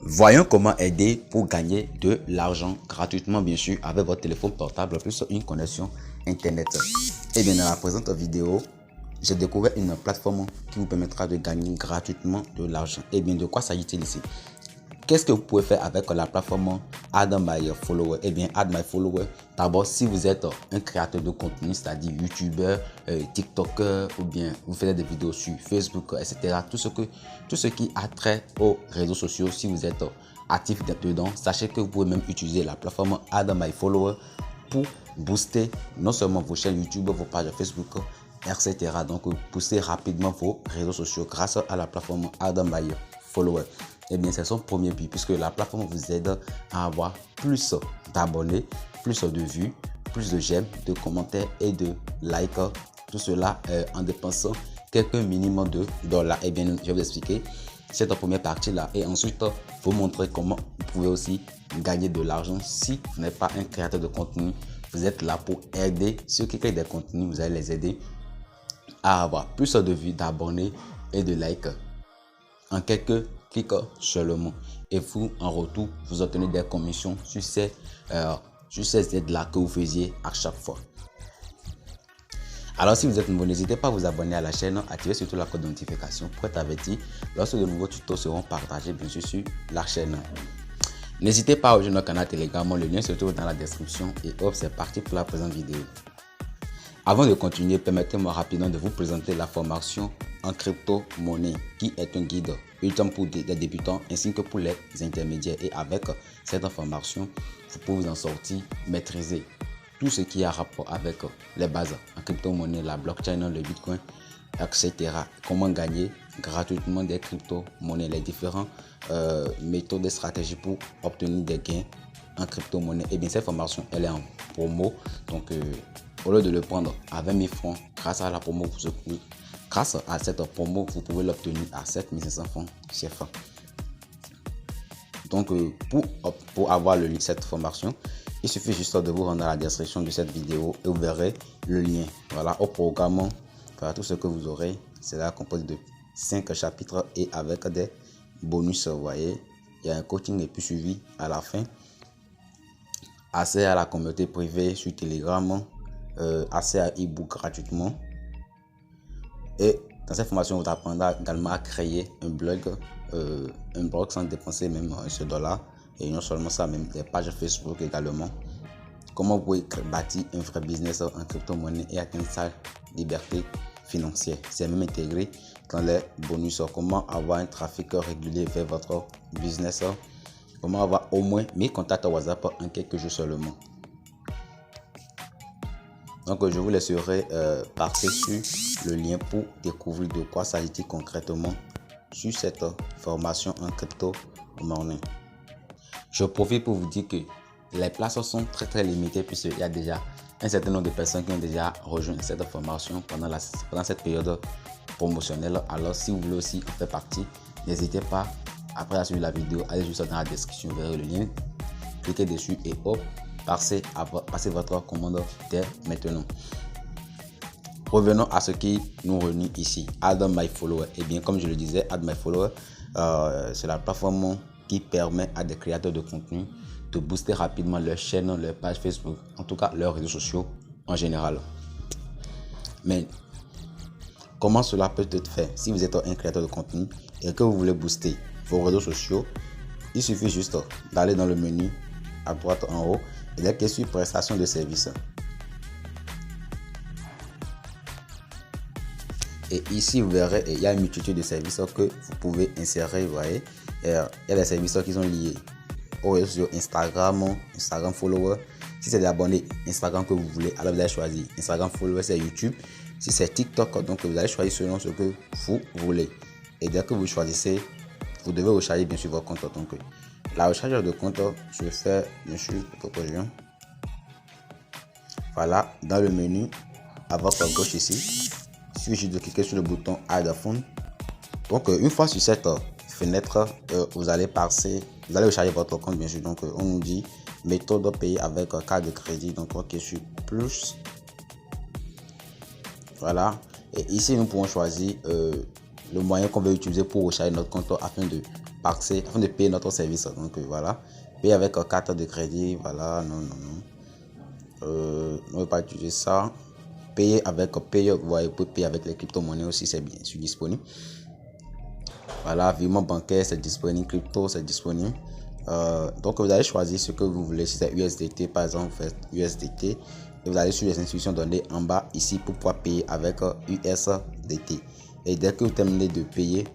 Voyons comment aider pour gagner de l'argent gratuitement, bien sûr, avec votre téléphone portable plus une connexion Internet. Et bien, dans la présente vidéo, j'ai découvert une plateforme qui vous permettra de gagner gratuitement de l'argent. Et bien, de quoi s'agit-il ici? Qu'est-ce que vous pouvez faire avec la plateforme Add My Follower? Eh bien, Add My Follower, d'abord, si vous êtes un créateur de contenu, c'est-à-dire YouTuber, TikToker, ou bien vous faites des vidéos sur Facebook, etc. Tout ce qui a trait aux réseaux sociaux, si vous êtes actif dedans, sachez que vous pouvez même utiliser la plateforme Add My Follower pour booster non seulement vos chaînes YouTube, vos pages Facebook, etc. Donc, booster rapidement vos réseaux sociaux grâce à la plateforme Add My Follower. Eh bien, c'est son premier but puisque la plateforme vous aide à avoir plus d'abonnés, plus de vues, plus de j'aime, de commentaires et de likes. Tout cela en dépensant quelques minimums de dollars. Eh bien, je vais vous expliquer cette première partie-là et ensuite vous montrer comment vous pouvez aussi gagner de l'argent si vous n'êtes pas un créateur de contenu. Vous êtes là pour aider ceux qui créent des contenus. Vous allez les aider à avoir plus de vues, d'abonnés et de likes en quelques clics seulement. Et vous, en retour, vous obtenez des commissions sur ces aides-là que vous faisiez à chaque fois. Alors, si vous êtes nouveau, n'hésitez pas à vous abonner à la chaîne, activer surtout la cloche de notification pour être averti lorsque de nouveaux tutos seront partagés, bien sûr, sur la chaîne. N'hésitez pas à rejoindre notre canal Telegram, le lien se trouve dans la description. Et hop, c'est parti pour la présente vidéo. Avant de continuer, permettez-moi rapidement de vous présenter la formation en crypto-monnaie qui est un guide ultime pour des débutants ainsi que pour les intermédiaires. Et avec cette formation, vous pouvez vous en sortir, maîtriser tout ce qui a rapport avec les bases en crypto-monnaie, la blockchain, le bitcoin, etc. Comment gagner gratuitement des crypto-monnaies, les différentes méthodes et stratégies pour obtenir des gains en crypto-monnaie. Et bien, cette formation, elle est en promo. Donc, au lieu de le prendre à 20 000 francs, grâce à la promo, grâce à cette promo, vous pouvez l'obtenir à 7 500 francs CFA. Donc, pour avoir le lien de cette formation, il suffit juste de vous rendre à la description de cette vidéo et vous verrez le lien. Voilà, au programme, voilà, tout ce que vous aurez, c'est là composé de 5 chapitres et avec des bonus. Vous voyez, il y a un coaching et puis suivi à la fin. Accès à la communauté privée sur Telegram, accès à e-book gratuitement. Et dans cette formation, vous apprendrez également à créer un blog sans dépenser même ce dollar. Et non seulement ça, même des pages Facebook également. Comment vous pouvez bâtir un vrai business en crypto-monnaie et atteindre sa liberté financière. C'est même intégré dans les bonus. Comment avoir un trafic régulier vers votre business. Comment avoir au moins 1000 contacts WhatsApp en quelques jours seulement. Donc, je vous laisserai partir sur le lien pour découvrir de quoi s'agit-il concrètement sur cette formation en crypto-monnaie. Je profite pour vous dire que les places sont très limitées puisqu'il y a déjà un certain nombre de personnes qui ont déjà rejoint cette formation pendant cette période promotionnelle. Alors, si vous voulez aussi en faire partie, n'hésitez pas, après la suite de la vidéo, allez juste dans la description, vous verrez le lien, cliquez dessus et hop, passez votre commande dès maintenant. Revenons à ce qui nous réunit ici, Add My Follower. Et bien, comme je le disais, Add My Follower, c'est la plateforme qui permet à des créateurs de contenu de booster rapidement leur chaîne, leur page Facebook, en tout cas leurs réseaux sociaux en général. Mais comment cela peut être fait? Si vous êtes un créateur de contenu et que vous voulez booster vos réseaux sociaux, il suffit juste d'aller dans le menu à droite en haut et cliquer sur prestation de services. Et ici, vous verrez, il y a une multitude de services que vous pouvez insérer. Vous voyez, il y a des services qui sont liés aux réseaux sociaux, Instagram Follower. Si c'est des abonnés Instagram que vous voulez, alors vous allez choisir Instagram Follower, c'est YouTube. Si c'est TikTok, donc vous allez choisir selon ce que vous voulez. Et dès que vous choisissez, vous devez recharger bien sûr votre compte. Donc, la recharge de compte se fait bien sûr proposition. Voilà, dans le menu à votre gauche ici, il suffit juste de cliquer sur le bouton Add a Phone. Donc, une fois sur cette fenêtre, vous allez recharger votre compte bien sûr. Donc, on nous dit méthode de payer avec carte de crédit. Donc, ok, sur plus. Voilà. Et ici, nous pouvons choisir le moyen qu'on veut utiliser pour recharger notre compte afin de afin de payer notre service. Donc voilà, payer avec carte de crédit, voilà, non. On ne va pas utiliser ça. Payer avec Payout, vous pouvez payer avec les crypto-monnaies aussi, c'est bien sûr disponible. Voilà, virement bancaire, c'est disponible, crypto, c'est disponible. Donc vous allez choisir ce que vous voulez. Si c'est USDT, par exemple, vous faites USDT et vous allez sur les instructions données en bas ici pour pouvoir payer avec USDT. Et dès que vous terminez de payer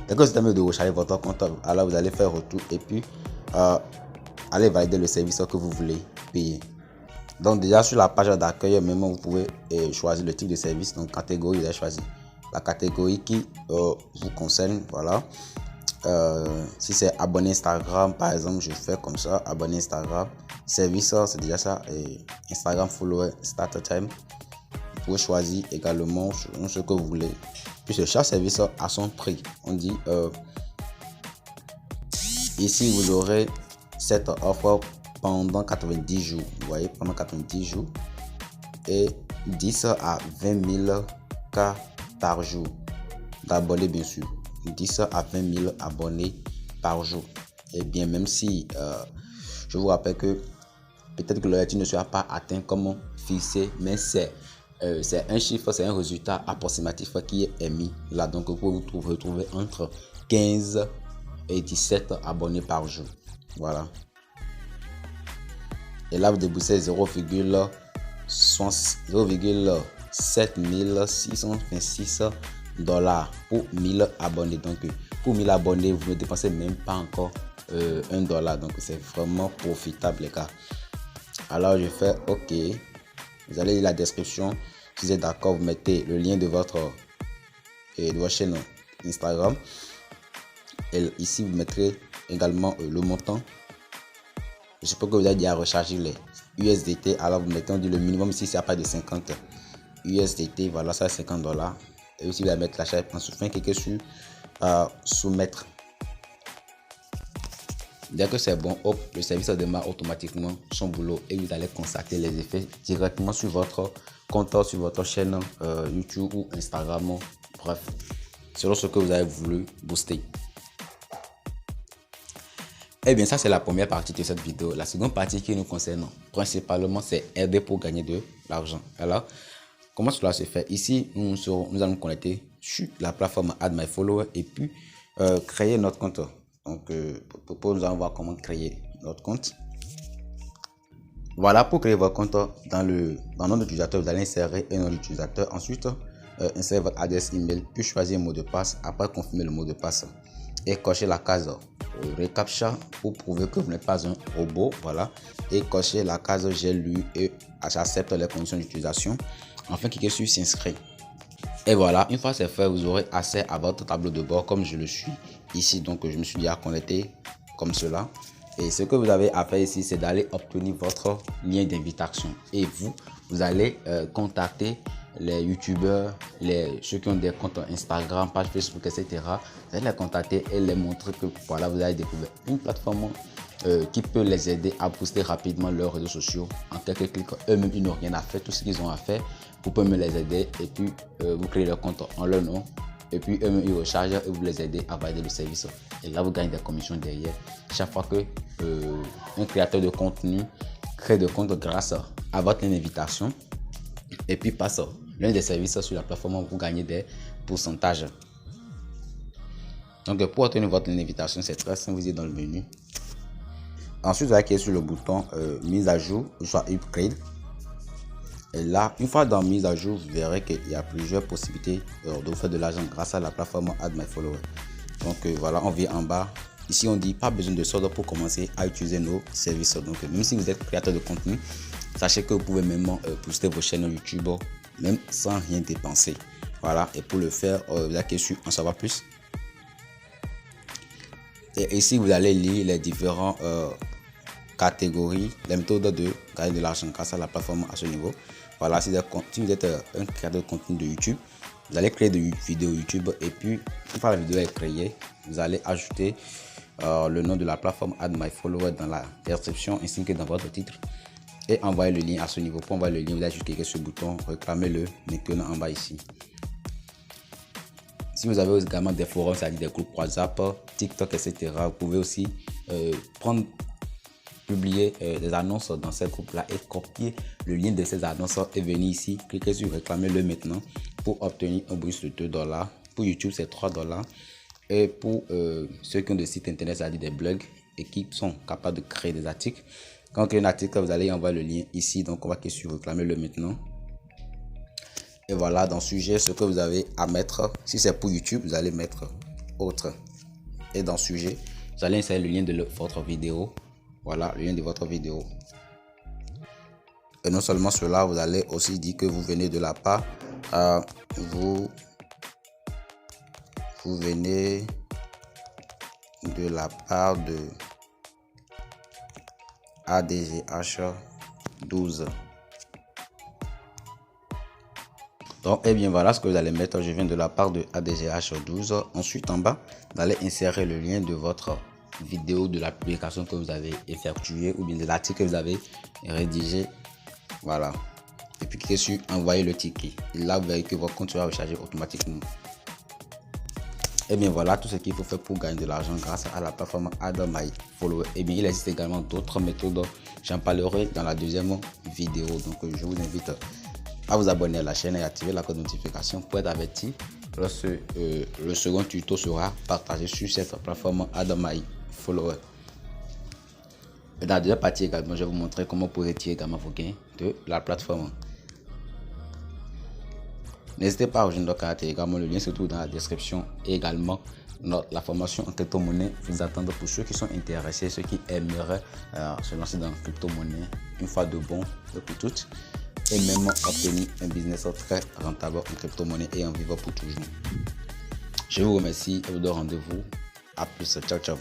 dès que vous terminez de recharger votre compte, alors vous allez faire retour et puis allez valider le service que vous voulez payer. Donc déjà sur la page d'accueil, même vous pouvez choisir le type de service. Donc catégorie, vous allez choisir la catégorie qui vous concerne. Voilà. Si c'est abonné Instagram, par exemple, je fais comme ça, abonné Instagram, service, c'est déjà ça, et Instagram follower, starter time. Vous pouvez choisir également ce que vous voulez. Puis chaque service a son prix. On dit ici vous aurez cette offre pendant 90 jours. Vous voyez, pendant 90 jours et 10 à 20 000 cas par jour d'abonnés, bien sûr. 10 à 20 000 abonnés par jour. Et bien, même si je vous rappelle que peut-être que l'objectif ne sera pas atteint comme fixé, mais c'est un chiffre, c'est un résultat approximatif qui est émis là. Donc vous pouvez vous retrouver entre 15 et 17 abonnés par jour. Voilà. Et là vous déboursez 0,7626 $ pour 1000 abonnés. Donc pour 1000 abonnés, vous ne dépensez même pas encore $1. Donc c'est vraiment profitable, les gars. Alors je fais OK. Vous allez lire la description. Si vous êtes d'accord, vous mettez le lien de votre chaîne Instagram. Et ici vous mettrez également le montant. Je suppose que vous avez déjà rechargé les USDT. Alors vous mettez, on dit le minimum ici c'est à part de 50 USDT. Voilà, ça c'est $50. Et aussi vous allez mettre l'achat en souffrant quelque sur soumettre. Dès que c'est bon, hop, le service démarre automatiquement son boulot et vous allez constater les effets directement sur votre compte, sur votre chaîne YouTube ou Instagram. Bref, selon ce que vous avez voulu booster. Eh bien, ça c'est la première partie de cette vidéo. La seconde partie qui nous concerne principalement, c'est aider pour gagner de l'argent. Alors, comment cela se fait? Ici, nous allons nous connecter sur la plateforme Add My Follower et puis créer notre compte. Donc, nous allons voir comment créer notre compte. Voilà, pour créer votre compte, dans le nom d'utilisateur, vous allez insérer un nom d'utilisateur. Ensuite, insérer votre adresse email, puis choisir un mot de passe. Après, confirmer le mot de passe et cocher la case reCAPTCHA pour prouver que vous n'êtes pas un robot. Voilà, et cocher la case j'ai lu et j'accepte les conditions d'utilisation. Enfin, cliquez sur s'inscrire. Et voilà, une fois c'est fait, vous aurez accès à votre tableau de bord comme je le suis ici. Donc je me suis déjà connecté comme cela. Et ce que vous avez à faire ici, c'est d'aller obtenir votre lien d'invitation. Et vous allez contacter les youtubeurs, ceux qui ont des comptes Instagram, page Facebook, etc. Vous allez les contacter et les montrer que voilà, vous allez découvrir une plateforme qui peut les aider à booster rapidement leurs réseaux sociaux. En quelques clics, eux-mêmes, ils n'ont rien à faire. Tout ce qu'ils ont à faire, vous pouvez me les aider et puis vous créez leur compte en leur nom. Et puis eux-mêmes, ils rechargent et vous les aidez à valider le service. Et là, vous gagnez des commissions derrière. Chaque fois que un créateur de contenu crée de compte grâce à votre invitation et puis passe l'un des services sur la plateforme, vous gagnez des pourcentages. Donc pour obtenir votre invitation, c'est très simple, vous êtes dans le menu. Ensuite, vous allez cliquer sur le bouton mise à jour, soit upgrade. Et là, une fois dans mise à jour, vous verrez qu'il y a plusieurs possibilités de vous faire de l'argent grâce à la plateforme Add My Follower. Donc voilà, on vient en bas. Ici, on dit pas besoin de solde pour commencer à utiliser nos services. Donc même si vous êtes créateur de contenu, sachez que vous pouvez même booster vos chaînes YouTube même sans rien dépenser. Voilà, et pour le faire, vous allez cliquer sur en savoir plus. Et ici, vous allez lire les différentes catégories, les méthodes de gagner de l'argent grâce à la plateforme à ce niveau. Voilà, si vous êtes un créateur de contenu de YouTube, vous allez créer des vidéos YouTube et puis une fois la vidéo est créée, vous allez ajouter le nom de la plateforme Add My Follower dans la description ainsi que dans votre titre et envoyer le lien à ce niveau. Pour envoyer le lien, vous allez juste cliquer sur le bouton, réclamer le maintenant en bas ici. Si vous avez également des forums, c'est-à-dire des groupes WhatsApp, TikTok, etc., vous pouvez aussi publier des annonces dans ces groupes-là et copier le lien de ces annonces et venir ici, cliquez sur réclamer-le maintenant pour obtenir un bonus de $2. Pour YouTube, c'est $3. Et pour ceux qui ont des sites internet, c'est-à-dire des blogs et qui sont capables de créer des articles, quand vous créez un article, vous allez envoyer le lien ici. Donc, on va cliquer sur réclamer-le maintenant. Et voilà, dans sujet, ce que vous avez à mettre, si c'est pour YouTube, vous allez mettre autre. Et dans sujet, vous allez insérer le lien de votre vidéo. Voilà, le lien de votre vidéo. Et non seulement cela, vous allez aussi dire que vous venez de la part, vous venez de la part de ADGH 12. Donc, et bien voilà ce que vous allez mettre. Je viens de la part de ADGH 12. Ensuite, en bas, vous allez insérer le lien de votre vidéo, de la publication que vous avez effectuée ou bien de l'article que vous avez rédigé. Voilà. Et puis, cliquez sur envoyer le ticket. Et là, vous verrez que votre compte sera rechargé automatiquement. Et bien voilà tout ce qu'il faut faire pour gagner de l'argent grâce à la plateforme Add My Follower. Et bien il existe également d'autres méthodes. J'en parlerai dans la deuxième vidéo. Donc je vous invite à vous abonner à la chaîne et activer la cloche de notification pour être averti lorsque le second tuto sera partagé sur cette plateforme Add My Follower. Et dans la deuxième partie également, je vais vous montrer comment vous pouvez tirer également vos gains de la plateforme. N'hésitez pas à rejoindre notre canal Telegram, le lien se trouve dans la description. Et également, la formation en crypto-monnaie vous attend pour ceux qui sont intéressés, ceux qui aimeraient se lancer dans la crypto-monnaie une fois de bon et pour toutes. Et même obtenir un business très rentable en crypto-monnaie et en vivre pour toujours. Je vous remercie et vous donne rendez-vous. À plus. Ciao, ciao.